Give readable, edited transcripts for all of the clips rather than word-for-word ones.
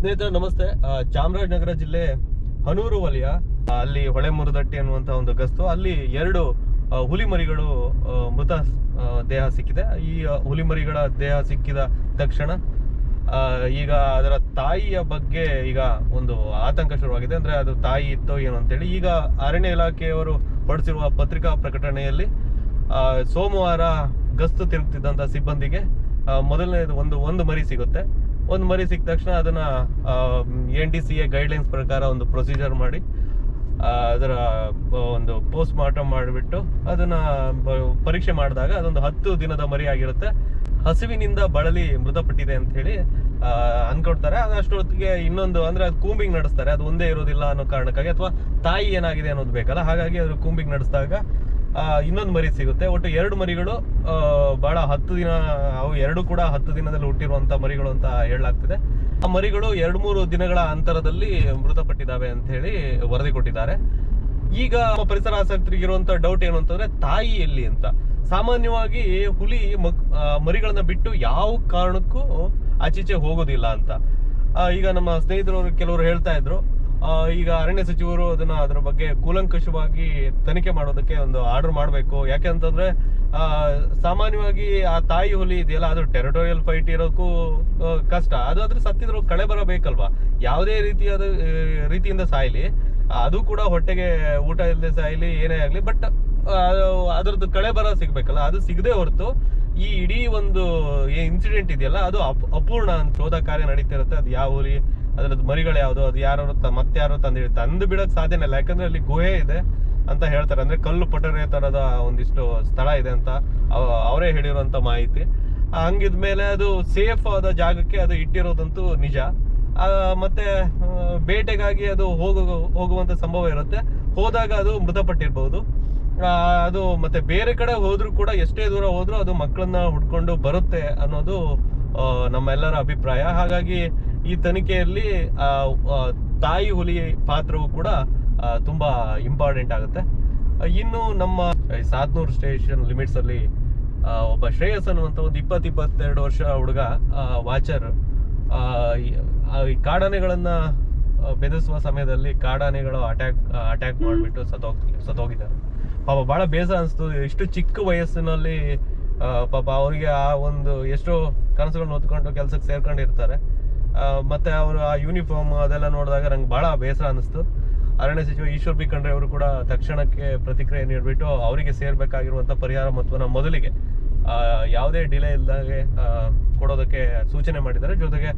ಸ್ನೇಹಿತರೆ ನಮಸ್ತೆ. ಚಾಮರಾಜನಗರ ಜಿಲ್ಲೆ ಹನೂರು ವಲಯ ಅಲ್ಲಿ ಹೊಳೆ ಮುರುದಟ್ಟಿ ಅನ್ನುವಂತ ಒಂದು ಗಸ್ತು ಅಲ್ಲಿ ಎರಡು ಹುಲಿ ಮರಿಗಳು ಮೃತ ದೇಹ ಸಿಕ್ಕಿದೆ. ಈ ಹುಲಿ ಮರಿಗಳ ದೇಹ ಸಿಕ್ಕಿದ ತಕ್ಷಣ ಈಗ ಅದರ ತಾಯಿಯ ಬಗ್ಗೆ ಈಗ ಒಂದು ಆತಂಕ ಶುರುವಾಗಿದೆ. ಅಂದ್ರೆ ಅದು ತಾಯಿ ಇತ್ತೋ ಏನೋ ಅಂತೇಳಿ ಈಗ ಅರಣ್ಯ ಇಲಾಖೆಯವರು ಹೊರಡಿಸಿರುವ ಪತ್ರಿಕಾ ಪ್ರಕಟಣೆಯಲ್ಲಿ ಸೋಮವಾರ ಗಸ್ತು ತಿರುಗ್ತಿದ್ದಂತ ಸಿಬ್ಬಂದಿಗೆ ಮೊದಲನೇದು ಒಂದು ಮರಿ ಸಿಗುತ್ತೆ. ಒಂದು ಮರಿ ಸಿಕ್ಕ ತಕ್ಷಣ ಅದನ್ನ NDCA ಗೈಡ್ಲೈನ್ಸ್ ಪ್ರಕಾರ ಒಂದು ಪ್ರೊಸೀಜರ್ ಮಾಡಿ ಅದರ ಒಂದು ಪೋಸ್ಟ್ ಮಾರ್ಟಮ್ ಮಾಡಿಬಿಟ್ಟು ಅದನ್ನ ಪರೀಕ್ಷೆ ಮಾಡಿದಾಗ ಅದೊಂದು 10 ದಿನದ ಮರಿ ಆಗಿರುತ್ತೆ. ಹಸಿವಿನಿಂದ ಬಳಲಿ ಮೃತಪಟ್ಟಿದೆ ಅಂತ ಹೇಳಿ ಅನ್ಕೊಡ್ತಾರೆ. ಅಷ್ಟೊತ್ತಿಗೆ ಇನ್ನೊಂದು ಅಂದ್ರೆ ಅದು ಕೂಂಬಿಂಗ್ ನಡೆಸ್ತಾರೆ. ಅದು ಒಂದೇ ಇರೋದಿಲ್ಲ ಅನ್ನೋ ಕಾರಣಕ್ಕಾಗಿ ಅಥವಾ ತಾಯಿ ಏನಾಗಿದೆ ಅನ್ನೋದು ಬೇಕಲ್ಲ, ಹಾಗಾಗಿ ಅದು ಕೂಂಬಿಂಗ್ ನಡೆಸಿದಾಗ ಇನ್ನೊಂದು ಮರಿ ಸಿಗುತ್ತೆ. ಒಟ್ಟು 2 ಮರಿಗಳು ಬಹಳ 10 ದಿನ, ಅವು ಎರಡು ಕೂಡ 10 ದಿನದಲ್ಲಿ ಹುಟ್ಟಿರುವಂತ ಮರಿಗಳು ಅಂತ ಹೇಳಲಾಗ್ತಿದೆ. ಆ ಮರಿಗಳು 2-3 ದಿನಗಳ ಅಂತರದಲ್ಲಿ ಮೃತಪಟ್ಟಿದ್ದಾವೆ ಅಂತ ಹೇಳಿ ವರದಿ ಕೊಟ್ಟಿದ್ದಾರೆ. ಈಗ ಪರಿಸರ ಆಸಕ್ತರಿಗಿರುವಂತ ಡೌಟ್ ಏನು ಅಂತಂದ್ರೆ ತಾಯಿ ಎಲ್ಲಿ ಅಂತ. ಸಾಮಾನ್ಯವಾಗಿ ಹುಲಿ ಮರಿಗಳನ್ನ ಬಿಟ್ಟು ಯಾವ ಕಾರಣಕ್ಕೂ ಆಚೀಚೆ ಹೋಗೋದಿಲ್ಲ ಅಂತ. ಈಗ ನಮ್ಮ ಸ್ನೇಹಿತರು ಕೆಲವರು ಹೇಳ್ತಾ ಇದ್ರು, ಈಗ ಅರಣ್ಯ ಸಚಿವರು ಅದರ ಬಗ್ಗೆ ಕೂಲಂಕಷವಾಗಿ ತನಿಖೆ ಮಾಡೋದಕ್ಕೆ ಒಂದು ಆರ್ಡರ್ ಮಾಡಬೇಕು. ಯಾಕೆ ಅಂತಂದ್ರೆ ಸಾಮಾನ್ಯವಾಗಿ ಆ ತಾಯಿ ಹುಲಿ ಇದೆಯಲ್ಲ, ಅದು ಟೆರಿಟೋರಿಯಲ್ ಫೈಟ್ ಇರೋಕ್ಕೂ ಕಷ್ಟ. ಅದು ಅದ್ರ ಸತ್ತಿದ್ರು ಕಳೆ ಬರಬೇಕಲ್ವಾ. ಯಾವುದೇ ರೀತಿಯಿಂದ ಸಾಯ್ಲಿ, ಅದು ಕೂಡ ಹೊಟ್ಟೆಗೆ ಊಟ ಇಲ್ಲದೆ ಸಾಯ್ಲಿ, ಏನೇ ಆಗ್ಲಿ, ಬಟ್ ಅದ್ರದ್ದು ಕಳೆ ಬರ ಸಿಗ್ಬೇಕಲ್ಲ, ಅದು ಸಿಗದೆ ಹೊರತು ಈ ಇಡೀ ಒಂದು ಇನ್ಸಿಡೆಂಟ್ ಇದೆಯಲ್ಲ ಅದು ಅಪೂರ್ಣ ಅಂತ ಶೋಧ ಕಾರ್ಯ ನಡೀತಿರುತ್ತೆ. ಅದು ಯಾವ ಹುಲಿ, ಅದ್ರದ್ದು ಮರಿಗಳು ಯಾವ್ದು, ಅದು ಯಾರು ಮತ್ತಾರು ತಂದು ಬಿಡಕ್ ಸಾಧ್ಯನೇ ಇಲ್ಲ. ಯಾಕಂದ್ರೆ ಅಲ್ಲಿ ಗುಹೆ ಇದೆ ಅಂತ ಹೇಳ್ತಾರೆ. ಅಂದ್ರೆ ಕಲ್ಲು ಪಟರೆ ತರದ ಒಂದಿಷ್ಟು ಸ್ಥಳ ಇದೆ ಅಂತ ಅವರೇ ಹೇಳಿರುವಂತ ಮಾಹಿತಿ. ಹಂಗಿದ್ಮೇಲೆ ಅದು ಸೇಫ್ ಆದ ಜಾಗಕ್ಕೆ ಅದು ಇಟ್ಟಿರೋದಂತೂ ನಿಜ. ಮತ್ತೆ ಬೇಟೆಗಾಗಿ ಅದು ಹೋಗುವಂತ ಸಂಭವ ಇರುತ್ತೆ. ಹೋದಾಗ ಅದು ಮೃತಪಟ್ಟಿರ್ಬಹುದು. ಅದು ಮತ್ತೆ ಬೇರೆ ಕಡೆ ಹೋದ್ರೂ ಕೂಡ ಎಷ್ಟೇ ದೂರ ಹೋದ್ರೂ ಅದು ಮಕ್ಕಳನ್ನ ಹುಡ್ಕೊಂಡು ಬರುತ್ತೆ ಅನ್ನೋದು ನಮ್ಮೆಲ್ಲರ ಅಭಿಪ್ರಾಯ. ಹಾಗಾಗಿ ಈ ತನಿಖೆಯಲ್ಲಿ ತಾಯಿ ಹುಲಿ ಪಾತ್ರವು ಕೂಡ ತುಂಬಾ ಇಂಪಾರ್ಟೆಂಟ್ ಆಗುತ್ತೆ. ಇನ್ನು ನಮ್ಮ ಸಾತ್ನೂರು ಸ್ಟೇಷನ್ ಲಿಮಿಟ್ಸ್ ಅಲ್ಲಿ ಒಬ್ಬ ಶ್ರೇಯಸ್ ಅನ್ನುವಂತ ಒಂದು 22 ವರ್ಷ ಹುಡುಗ ವಾಚರ್ ಕಾಡಾನೆಗಳನ್ನ ಬೆದರಿಸುವ ಸಮಯದಲ್ಲಿ ಕಾಡಾನೆಗಳು ಅಟ್ಯಾಕ್ ಮಾಡಿಬಿಟ್ಟು ಸತ್ತೋಗಿದ್ದಾರೆ. ಪಾಪ ಬಹಳ ಬೇಸರ ಅನಿಸ್ತು. ಇಷ್ಟು ಚಿಕ್ಕ ವಯಸ್ಸಿನಲ್ಲಿ ಪಾಪ ಅವರಿಗೆ ಆ ಒಂದು ಎಷ್ಟೋ ಕನಸುಗಳನ್ನ ಹೊತ್ಕೊಂಡು ಕೆಲ್ಸಕ್ಕೆ ಸೇರ್ಕೊಂಡಿರ್ತಾರೆ. ಮತ್ತೆ ಅವರು ಆ ಯೂನಿಫಾರ್ಮ್ ಅದೆಲ್ಲ ನೋಡಿದಾಗ ನಂಗೆ ಬಹಳ ಬೇಸರ ಅನಿಸ್ತು. ಅರಣ್ಯ ಸಚಿವ ಈಶ್ವರ್ ಬಿ ಖಂಡ್ರೆ ಅವರು ಕೂಡ ತಕ್ಷಣಕ್ಕೆ ಪ್ರತಿಕ್ರಿಯೆ ನೀಡಿಬಿಟ್ಟು ಅವರಿಗೆ ಸೇರ್ಬೇಕಾಗಿರುವಂತ ಪರಿಹಾರ ಮೊತ್ತವನ್ನ ಮೊದಲಿಗೆ ಯಾವುದೇ ಡಿಲೇ ಇಲ್ಲದಾಗೆ ಕೊಡೋದಕ್ಕೆ ಸೂಚನೆ ಮಾಡಿದ್ದಾರೆ. ಜೊತೆಗೆ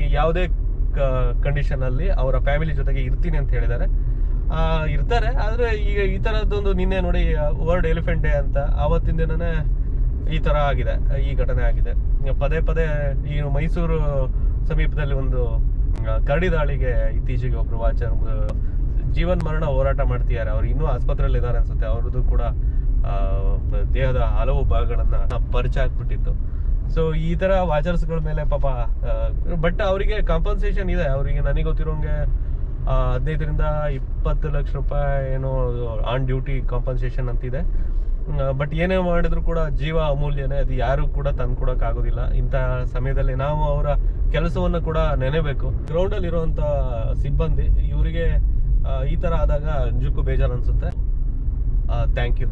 ಈ ಯಾವುದೇ ಕಂಡೀಷನ್ ಅಲ್ಲಿ ಅವರ ಫ್ಯಾಮಿಲಿ ಜೊತೆಗೆ ಇರ್ತೀನಿ ಅಂತ ಹೇಳಿದ್ದಾರೆ. ಇರ್ತಾರೆ. ಆದ್ರೆ ಈಗ ಈ ತರದೊಂದು ನಿನ್ನೆ ನೋಡಿ ವರ್ಲ್ಡ್ ಎಲಿಫೆಂಟ್ ಡೇ ಅಂತ, ಆವತ್ತಿನ ದಿನನೇ ಈ ತರ ಆಗಿದೆ, ಈ ಘಟನೆ ಆಗಿದೆ. ಪದೇ ಈ ಮೈಸೂರು ಸಮೀಪದಲ್ಲಿ ಒಂದು ಕರಡಿ ದಾಳಿಗೆ ಇತ್ತೀಚೆಗೆ ಒಬ್ರು ವಾಚರ್ ಜೀವನ್ ಮರಣ ಹೋರಾಟ ಮಾಡ್ತಿದ್ದಾರೆ. ಅವ್ರು ಇನ್ನೂ ಆಸ್ಪತ್ರೆಯಲ್ಲಿ ಇದ್ದಾರೆ ಅನ್ಸುತ್ತೆ. ಅವ್ರದ್ದು ಕೂಡ ದೇಹದ ಹಲವು ಭಾಗಗಳನ್ನ ಪರಿಚಾಕ್ಬಿಟ್ಟಿತ್ತು. ಸೊ ಈ ತರ ವಾಚರ್ಸ್ಗಳ ಮೇಲೆ ಪಾಪ ಬಟ್ ಅವರಿಗೆ ಕಾಂಪನ್ಸೇಷನ್ ಇದೆ. ಅವರಿಗೆ ನನಗೆ ಗೊತ್ತಿರೋಂಗೆ 15-20 ಲಕ್ಷ ರೂಪಾಯಿ ಏನೋ ಆನ್ ಡ್ಯೂಟಿ ಕಾಂಪನ್ಸೇಷನ್ ಅಂತಿದೆ. ಬಟ್ ಏನೇ ಮಾಡಿದ್ರು ಕೂಡ ಜೀವ ಅಮೂಲ್ಯನೇ, ಅದು ಯಾರು ಕೂಡ ತಂದ್ಕೊಡಕ್ ಆಗೋದಿಲ್ಲ. ಇಂಥ ಸಮಯದಲ್ಲಿ ನಾವು ಅವರ ಕೆಲಸವನ್ನ ಕೂಡ ನೆನೆಬೇಕು. ಗ್ರೌಂಡ್ ಅಲ್ಲಿ ಇರುವಂತ ಸಿಬ್ಬಂದಿ ಇವರಿಗೆ ಈ ತರ ಆದಾಗ ನಿಜಕ್ಕೂ ಬೇಜಾರು ಅನ್ಸುತ್ತೆ. Thank you.